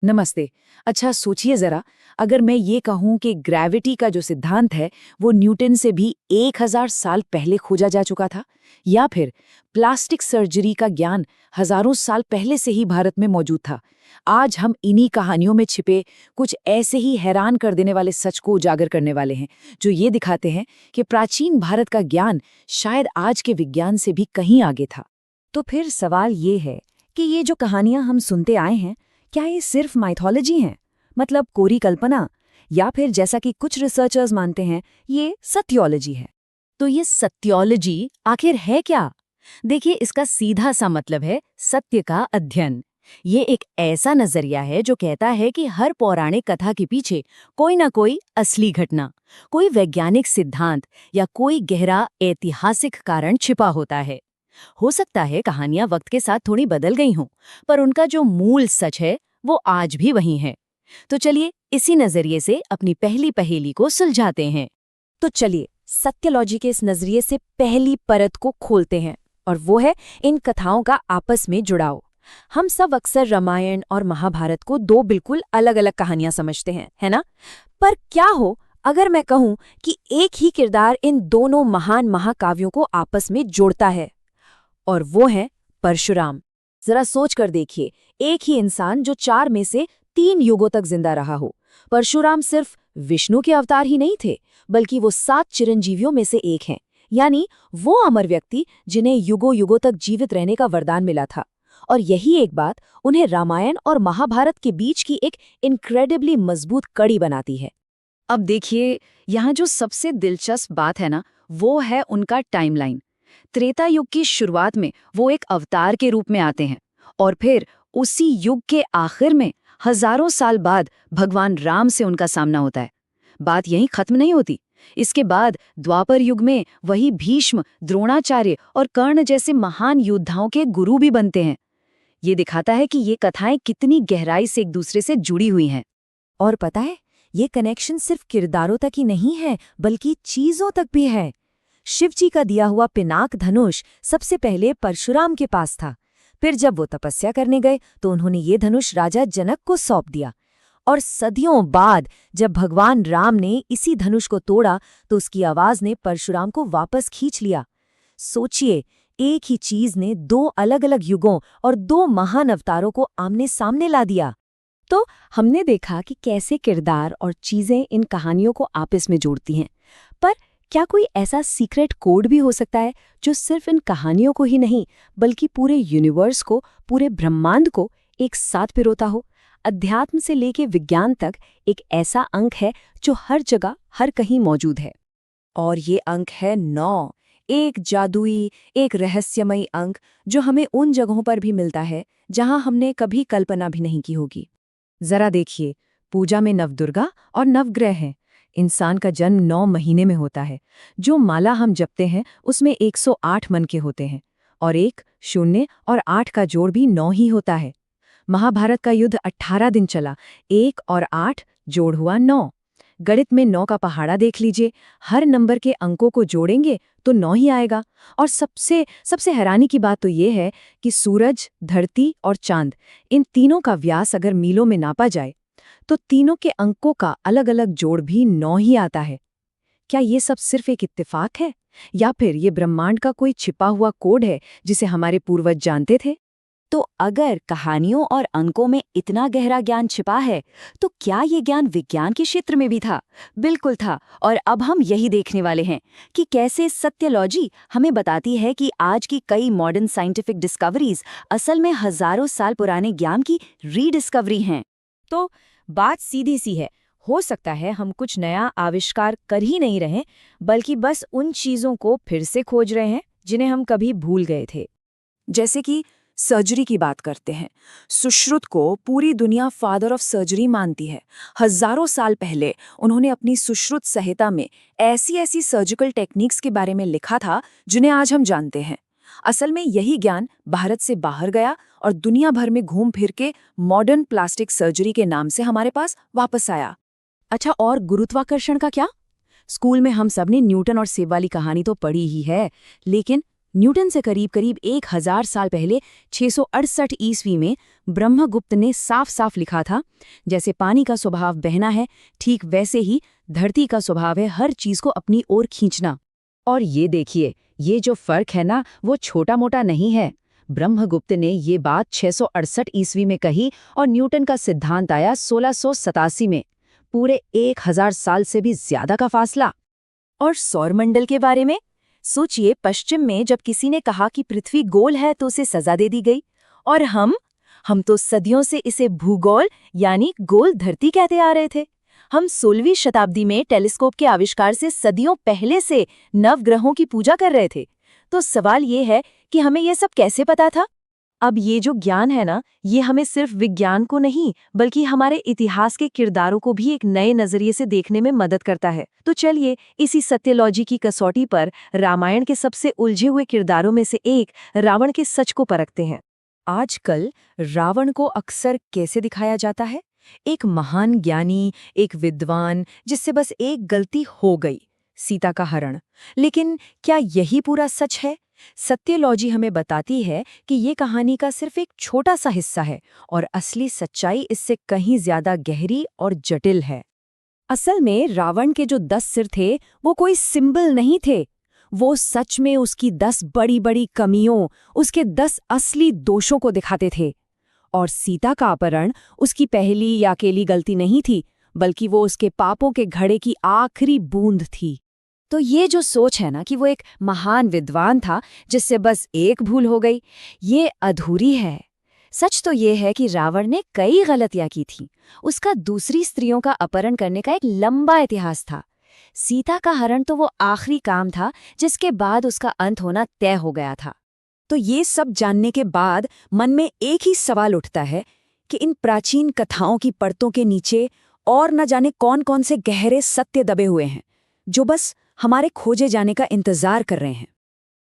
नमस्ते। अच्छा सोचिए जरा, अगर मैं ये कहूं कि ग्रेविटी का जो सिद्धांत है वो न्यूटन से भी 1000 साल पहले खोजा जा चुका था, या फिर प्लास्टिक सर्जरी का ज्ञान हजारों साल पहले से ही भारत में मौजूद था। आज हम इन्हीं कहानियों में छिपे कुछ ऐसे ही हैरान कर देने वाले सच को उजागर करने वाले हैं, जो ये दिखाते हैं कि प्राचीन भारत का ज्ञान शायद आज के विज्ञान से भी कहीं आगे था। तो फिर सवाल ये है कि ये जो कहानियां हम सुनते आए हैं, क्या ये सिर्फ माइथोलॉजी हैं, मतलब कोरी कल्पना, या फिर जैसा कि कुछ रिसर्चर्स मानते हैं, ये सत्योलॉजी है? तो ये सत्योलॉजी आखिर है क्या? देखिए, इसका सीधा सा मतलब है सत्य का अध्ययन। ये एक ऐसा नजरिया है जो कहता है कि हर पौराणिक कथा के पीछे कोई ना कोई असली घटना, कोई वैज्ञानिक सिद्धांत या कोई गहरा ऐतिहासिक कारण छिपा होता है। हो सकता है कहानियां वक्त के साथ थोड़ी बदल गई हों, पर उनका जो मूल सच है वो आज भी वही है। तो चलिए इसी नजरिए से अपनी पहली पहेली को सुलझाते हैं। तो चलिए सत्योलॉजी के इस नजरिए से पहली परत को खोलते हैं, और वो है इन कथाओं का आपस में जुड़ाव। हम सब अक्सर रामायण और महाभारत को दो बिल्कुल अलग अलग कहानियां समझते हैं, है ना? पर क्या हो अगर मैं कहूं कि एक ही किरदार इन दोनों महान महाकाव्यों को आपस में जोड़ता है, और वो है परशुराम। जरा सोच कर देखिए, एक ही इंसान जो 4 में से 3 युगों तक जिंदा रहा हो। परशुराम सिर्फ विष्णु के अवतार ही नहीं थे, बल्कि वो 7 चिरंजीवियों में से एक हैं, यानी वो अमर व्यक्ति जिन्हें युगों युगों तक जीवित रहने का वरदान मिला था। और यही एक बात उन्हें रामायण और महाभारत के बीच की एक इनक्रेडिबली मजबूत कड़ी बनाती है। अब देखिए, यहाँ जो सबसे दिलचस्प बात है ना, वो है उनका टाइमलाइन। त्रेता युग की शुरुआत में वो एक अवतार के रूप में आते हैं, और फिर उसी युग के आखिर में हजारों साल बाद भगवान राम से उनका सामना होता है। बात यहीं खत्म नहीं होती। इसके बाद द्वापर युग में वही भीष्म, द्रोणाचार्य और कर्ण जैसे महान योद्धाओं के गुरु भी बनते हैं। ये दिखाता है कि ये कथाएं कितनी गहराई से एक दूसरे से जुड़ी हुई हैं। और पता है, ये कनेक्शन सिर्फ किरदारों तक ही नहीं है, बल्कि चीजों तक भी है। शिवजी का दिया हुआ पिनाक धनुष सबसे पहले परशुराम के पास था। फिर जब वो तपस्या करने गए तो उन्होंने ये धनुष राजा जनक को सौंप दिया। और सदियों बाद जब भगवान राम ने इसी धनुष को तोड़ा तो उसकी आवाज ने परशुराम को वापस खींच लिया। सोचिए, एक ही चीज ने 2 अलग अलग युगों और 2 महान अवतारों को आमने सामने ला दिया। तो हमने देखा कि कैसे किरदार और चीजें इन कहानियों को आपस में जोड़ती हैं। पर क्या कोई ऐसा सीक्रेट कोड भी हो सकता है जो सिर्फ इन कहानियों को ही नहीं, बल्कि पूरे यूनिवर्स को, पूरे ब्रह्मांड को एक साथ पिरोता हो? अध्यात्म से लेके विज्ञान तक एक ऐसा अंक है जो हर जगह, हर कहीं मौजूद है। और ये अंक है 9। एक जादुई, एक रहस्यमयी अंक जो हमें उन जगहों पर भी मिलता है जहां हमने कभी कल्पना भी नहीं की होगी। जरा देखिए, पूजा में नवदुर्गा और नवग्रह हैं। इंसान का जन्म 9 महीने में होता है। जो माला हम जपते हैं उसमें 108 मन के होते हैं, और 1, 0 और 8 का जोड़ भी 9 ही होता है। महाभारत का युद्ध 18 दिन चला, 1 और 8 जोड़ हुआ 9। गणित में 9 का पहाड़ा देख लीजिए, हर नंबर के अंकों को जोड़ेंगे तो 9 ही आएगा। और सबसे सबसे हैरानी की बात तो ये है कि सूरज, धरती और चांद, इन तीनों का व्यास अगर मीलों में नापा जाए तो तीनों के अंकों का अलग अलग जोड़ भी 9 ही आता है। क्या ये सब सिर्फ एक इत्तेफाक है, या फिर ये ब्रह्मांड का कोई छिपा हुआ कोड है जिसे हमारे पूर्वज जानते थे? तो अगर कहानियों और अंकों में इतना गहरा ज्ञान छिपा है, तो क्या ये ज्ञान विज्ञान के क्षेत्र में भी था? बिल्कुल था। और अब हम यही देखने वाले हैं कि कैसे सत्योलॉजी हमें बताती है कि आज की कई मॉडर्न साइंटिफिक डिस्कवरीज असल में हजारों साल पुराने ज्ञान की रीडिस्कवरी हैं। तो बात सीधी सी है, हो सकता है हम कुछ नया आविष्कार कर ही नहीं रहे, बल्कि बस उन चीजों को फिर से खोज रहे हैं जिन्हें हम कभी भूल गए थे। जैसे कि सर्जरी की बात करते हैं। सुश्रुत को पूरी दुनिया फादर ऑफ सर्जरी मानती है। हजारों साल पहले उन्होंने अपनी सुश्रुत संहिता में ऐसी ऐसी सर्जिकल टेक्निक्स के बारे में लिखा था जिन्हें आज हम जानते हैं। असल में यही ज्ञान भारत से बाहर गया और दुनिया भर में घूम फिर के मॉडर्न प्लास्टिक सर्जरी के नाम से हमारे पास वापस आया। अच्छा, और गुरुत्वाकर्षण का क्या? स्कूल में हम सबने न्यूटन और सेब वाली कहानी तो पढ़ी ही है, लेकिन न्यूटन से करीब करीब 1000 साल पहले 668 ईस्वी में ब्रह्मगुप्त ने साफ साफ लिखा था, जैसे पानी का स्वभाव बहना है, ठीक वैसे ही धरती का स्वभाव है हर चीज को अपनी ओर खींचना। और ये देखिए, ये जो फर्क है ना, वो छोटा मोटा नहीं है। ब्रह्मगुप्त ने ये बात 668 ईस्वी में कही और न्यूटन का सिद्धांत आया 1687 में। पूरे 1000 साल से भी ज्यादा का फासला। और सौरमंडल के बारे में सोचिए, पश्चिम में जब किसी ने कहा कि पृथ्वी गोल है तो उसे सजा दे दी गई, और हम तो सदियों से इसे भूगोल यानी गोल धरती कहते आ रहे थे। हम 16वीं शताब्दी में टेलीस्कोप के आविष्कार से सदियों पहले से नवग्रहों की पूजा कर रहे थे। तो सवाल ये है कि हमें ये सब कैसे पता था? अब ये जो ज्ञान है ना, ये हमें सिर्फ विज्ञान को नहीं बल्कि हमारे इतिहास के किरदारों को भी एक नए नजरिए से देखने में मदद करता है। तो चलिए इसी सत्यलॉजी की कसौटी पर रामायण के सबसे उलझे हुए किरदारों में से एक रावण के सच को परखते हैं। आजकल रावण को अक्सर कैसे दिखाया जाता है? एक महान ज्ञानी, एक विद्वान जिससे बस एक गलती हो गई, सीता का हरण। लेकिन क्या यही पूरा सच है? सत्यलॉजी हमें बताती है कि ये कहानी का सिर्फ एक छोटा सा हिस्सा है और असली सच्चाई इससे कहीं ज्यादा गहरी और जटिल है। असल में रावण के जो 10 सिर थे वो कोई सिंबल नहीं थे। वो सच में उसकी 10 बड़ी बड़ी कमियों, उसके 10 असली दोषों को दिखाते थे। और सीता का अपहरण उसकी पहली या अकेली गलती नहीं थी, बल्कि वो उसके पापों के घड़े की आखिरी बूंद थी। तो ये जो सोच है ना कि वो एक महान विद्वान था जिससे बस एक भूल हो गई, ये अधूरी है। सच तो ये है कि रावण ने कई गलतियां की थीं। उसका दूसरी स्त्रियों का अपहरण करने का एक लंबा इतिहास था। सीता का हरण तो वो आखिरी काम था जिसके बाद उसका अंत होना तय हो गया था। तो ये सब जानने के बाद मन में एक ही सवाल उठता है कि इन प्राचीन कथाओं की परतों के नीचे और न जाने कौन कौन से गहरे सत्य दबे हुए हैं जो बस हमारे खोजे जाने का इंतजार कर रहे हैं।